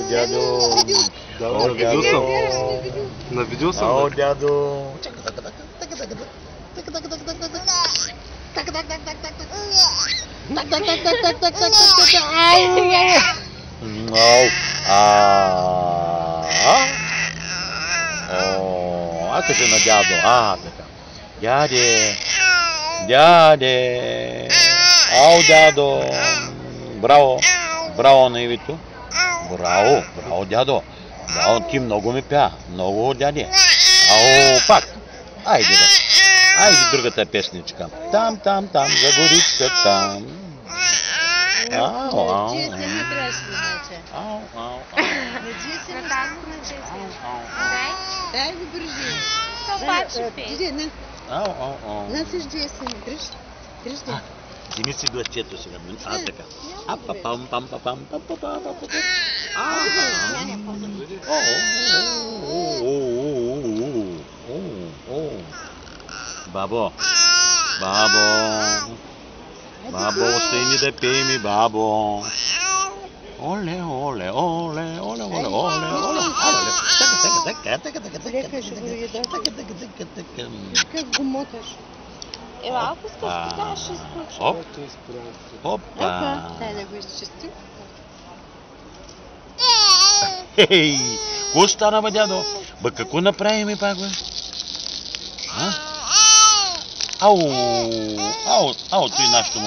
Дядо. Да, на видео съм. На видео съм. О, дядо. Аз кажа на дядо. Така. Дяде. Дяде. Ау, дядо. Браво. Браво на Ивито. Браво. Браво, дядо. Браво, ти много ми пя. Много, дяде. Ау, пак. Айде да. Айде другата песничка. Там, за горицата. Ау. Джия се не трябваше да значи. Ау. На Джия се не трябваше. Дай го бържи. Джия, на. Ау. На си Джия се не дръж. Дръж да. Вземи си гласчето сега. Така. Бабо. Бабо, стани да пеем, бабо. Оле. Лека ще го яда. Как го моташ? Ела, ако искаш така, ще изключа. Опа. Дай да го изчистим. Хей, какво стана, бе, дядо? Бе, какво направим, пак, бе? Ау, той нашето